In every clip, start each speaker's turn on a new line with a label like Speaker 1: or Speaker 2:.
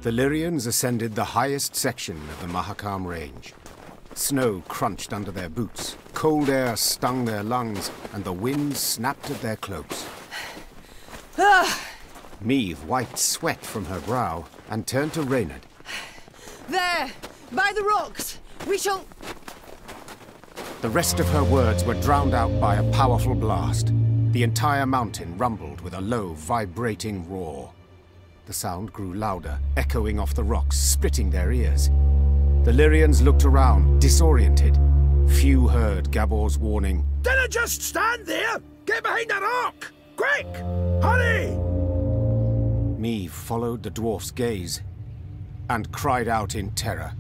Speaker 1: The Lyrians ascended the highest section of the Mahakam Range. Snow crunched under their boots, cold air stung their lungs, and the wind snapped at their cloaks. Meve wiped sweat from her brow and turned to Reynard.
Speaker 2: There! By the rocks! We shall...
Speaker 1: The rest of her words were drowned out by a powerful blast. The entire mountain rumbled with a low, vibrating roar. The sound grew louder, echoing off the rocks, splitting their ears. The Lyrians looked around, disoriented. Few heard Gabor's warning.
Speaker 3: Dinna just stand there! Get behind a rock! Quick! Hurry!
Speaker 1: Meve followed the dwarf's gaze and cried out in terror.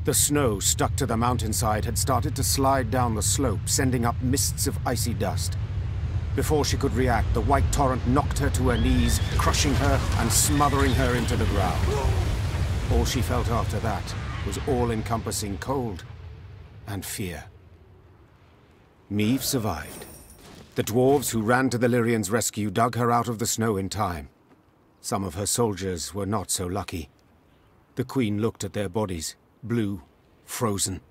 Speaker 1: The snow stuck to the mountainside had started to slide down the slope, sending up mists of icy dust. Before she could react, the white torrent knocked her to her knees, crushing her and smothering her into the ground. All she felt after that was all-encompassing cold and fear. Meve survived. The dwarves who ran to the Lyrians' rescue dug her out of the snow in time. Some of her soldiers were not so lucky. The Queen looked at their bodies, blue, frozen.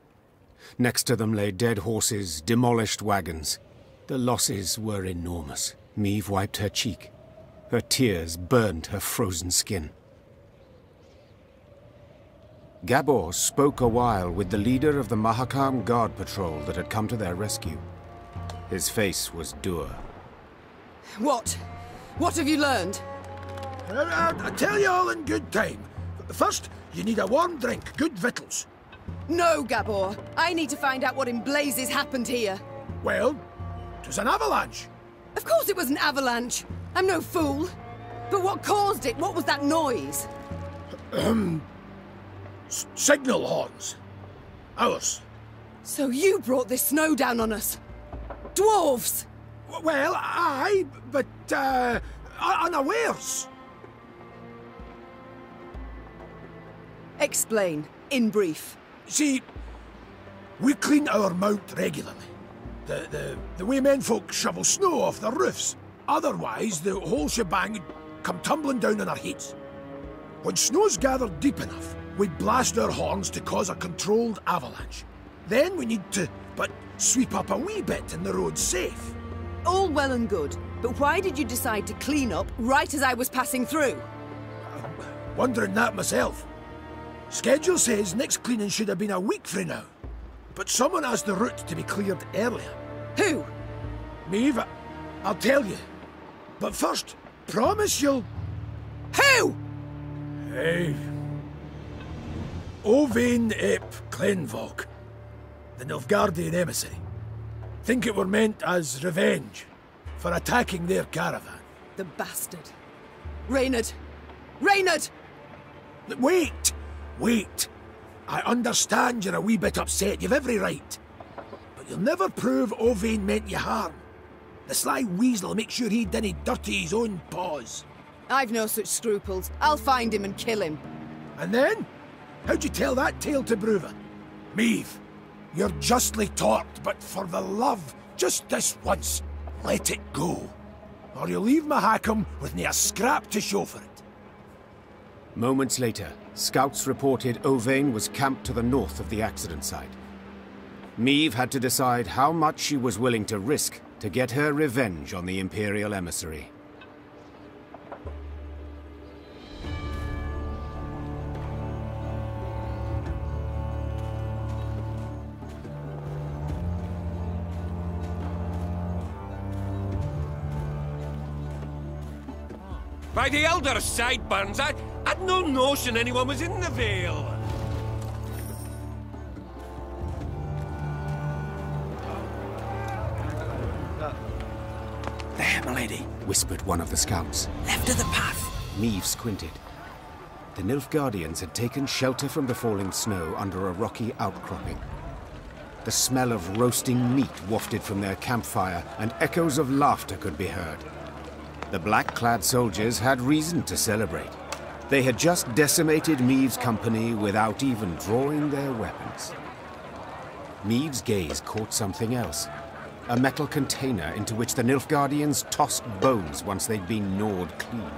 Speaker 1: Next to them lay dead horses, demolished wagons. The losses were enormous. Meve wiped her cheek. Her tears burned her frozen skin. Gabor spoke a while with the leader of the Mahakam Guard Patrol that had come to their rescue. His face was dour.
Speaker 2: What? What have you learned?
Speaker 3: I'll tell you all in good time. First, you need a warm drink, good victuals.
Speaker 2: No, Gabor. I need to find out what in blazes happened here.
Speaker 3: Well, it was an avalanche.
Speaker 2: Of course it was an avalanche. I'm no fool. But what caused it? What was that noise?
Speaker 3: Signal horns. Ours.
Speaker 2: So you brought this snow down on us? Dwarves!
Speaker 3: Well, aye, but, unawares.
Speaker 2: Explain, in brief.
Speaker 3: See, we clean our mount regularly. The way menfolk shovel snow off their roofs. Otherwise, the whole shebang would come tumbling down on our heads. When snow's gathered deep enough, we blast our horns to cause a controlled avalanche. Then we need to, sweep up a wee bit and the road's safe.
Speaker 2: All well and good, but why did you decide to clean up right as I was passing through?
Speaker 3: Wondering that myself. Schedule says next cleaning should have been a week frae now. But someone asked the route to be cleared earlier.
Speaker 2: Who?
Speaker 3: Meve, I'll tell you. But first, promise you'll...
Speaker 2: Who?
Speaker 3: Hey. Owain ep Clenvog, the Nilfgaardian emissary. Think it were meant as revenge for attacking their caravan.
Speaker 2: The bastard. Reynard! Reynard!
Speaker 3: Wait! Wait! I understand you're a wee bit upset, you've every right. But you'll never prove Owain meant you harm. The sly weasel will make sure he didn't dirty his own paws.
Speaker 2: I've no such scruples. I'll find him and kill him.
Speaker 3: And then? How'd you tell that tale to Bruva? Meve, you're justly taught, but for the love, just this once, let it go. Or you'll leave Mahakam with nae a scrap to show for it.
Speaker 1: Moments later, scouts reported Owain was camped to the north of the accident site. Meve had to decide how much she was willing to risk to get her revenge on the Imperial emissary.
Speaker 4: By the elder sideburns, I'd no notion anyone was in the Vale.
Speaker 1: There, milady, whispered one of the scouts.
Speaker 2: Left of the path.
Speaker 1: Meve squinted. The Nilfgaardians had taken shelter from the falling snow under a rocky outcropping. The smell of roasting meat wafted from their campfire, and echoes of laughter could be heard. The black-clad soldiers had reason to celebrate. They had just decimated Meve's company without even drawing their weapons. Meve's gaze caught something else. A metal container into which the Nilfgaardians tossed bones once they'd been gnawed clean.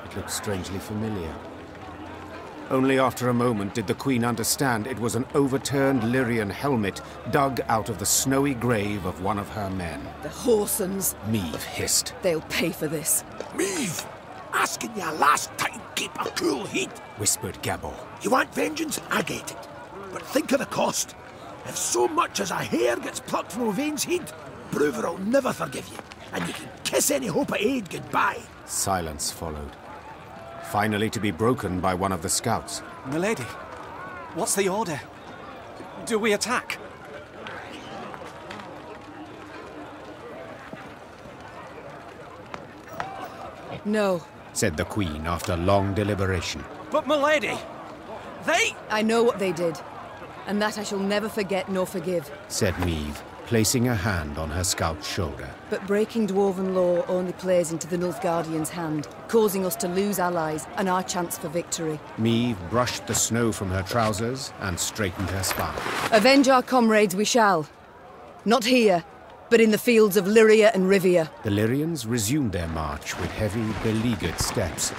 Speaker 1: It looked strangely familiar. Only after a moment did the Queen understand it was an overturned Lyrian helmet dug out of the snowy grave of one of her men.
Speaker 2: The Whoresons.
Speaker 1: Meave hissed.
Speaker 2: They'll pay for this.
Speaker 3: Meave! Asking you last time, keep a cool head.
Speaker 1: Whispered Gabor.
Speaker 3: You want vengeance? I get it. But think of the cost. If so much as a hair gets plucked from Ovaine's head, Bruver will never forgive you. And you can kiss any hope of aid goodbye.
Speaker 1: Silence followed, finally to be broken by one of the scouts.
Speaker 5: Milady, what's the order? Do we attack?
Speaker 2: No.
Speaker 1: Said the Queen after long deliberation.
Speaker 5: But milady, they...
Speaker 2: I know what they did, and that I shall never forget nor forgive.
Speaker 1: Said Meave, placing a hand on her scout's shoulder.
Speaker 2: But breaking Dwarven law only plays into the Nilfgaardian's hand, causing us to lose allies and our chance for victory.
Speaker 1: Meave brushed the snow from her trousers and straightened her spine.
Speaker 2: Avenge our comrades we shall. Not here, but in the fields of Lyria and Rivia.
Speaker 1: The Lyrians resumed their march with heavy, beleaguered steps,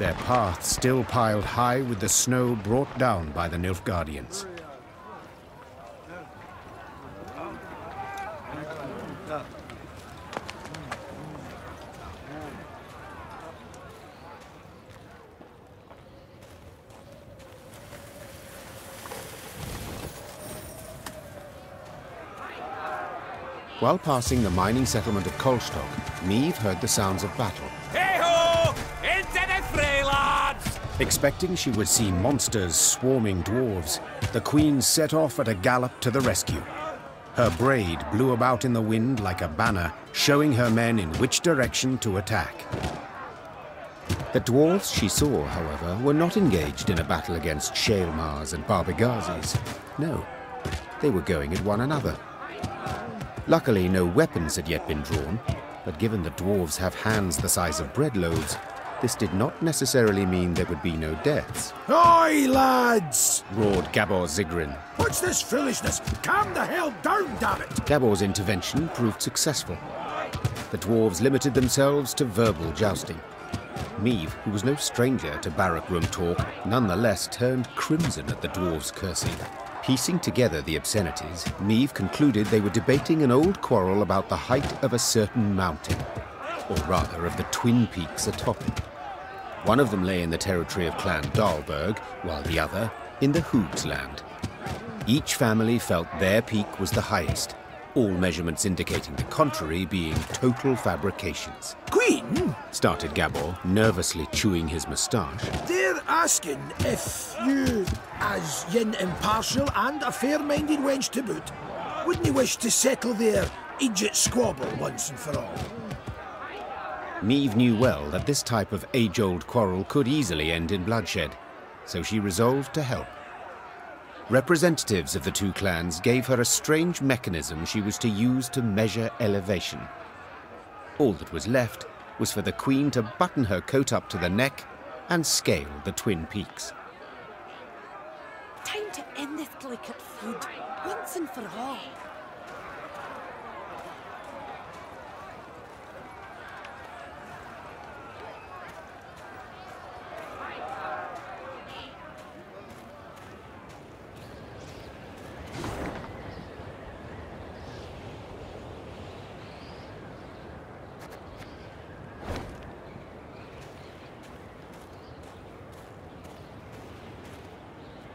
Speaker 1: their path still piled high with the snow brought down by the Nilfgaardians. While passing the mining settlement of Kolstock, Meave heard the sounds of battle.
Speaker 4: Hey-ho! Into the fray, lads!
Speaker 1: Expecting she would see monsters swarming dwarves, the Queen set off at a gallop to the rescue. Her braid blew about in the wind like a banner, showing her men in which direction to attack. The dwarves she saw, however, were not engaged in a battle against Shaelmars and Barbigazes. No, they were going at one another. Luckily, no weapons had yet been drawn, but given the dwarves have hands the size of bread loaves, this did not necessarily mean there would be no deaths.
Speaker 3: Oi, lads!
Speaker 1: Roared Gabor Zigrin.
Speaker 3: What's this foolishness? Calm the hell down, damn it!
Speaker 1: Gabor's intervention proved successful. The dwarves limited themselves to verbal jousting. Meave, who was no stranger to barrack room talk, nonetheless turned crimson at the dwarves' cursing. Piecing together the obscenities, Meave concluded they were debating an old quarrel about the height of a certain mountain, or rather of the twin peaks atop it. One of them lay in the territory of Clan Dahlberg, while the other in the Hoogsland. Each family felt their peak was the highest, all measurements indicating the contrary being total fabrications.
Speaker 3: Queen?
Speaker 1: Started Gabor, nervously chewing his moustache.
Speaker 3: They're asking if you, as yin impartial and a fair-minded wench to boot, wouldn't you wish to settle their idiot squabble once and for all?
Speaker 1: Meave knew well that this type of age-old quarrel could easily end in bloodshed, so she resolved to help. Representatives of the two clans gave her a strange mechanism she was to use to measure elevation. All that was left was for the Queen to button her coat up to the neck and scale the twin peaks.
Speaker 2: Time to end this delicate feud, once and for all.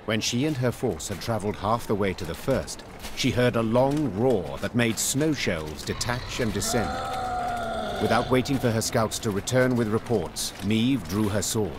Speaker 1: When she and her force had travelled half the way to the first, she heard a long roar that made snow shelves detach and descend. Without waiting for her scouts to return with reports, Meave drew her sword.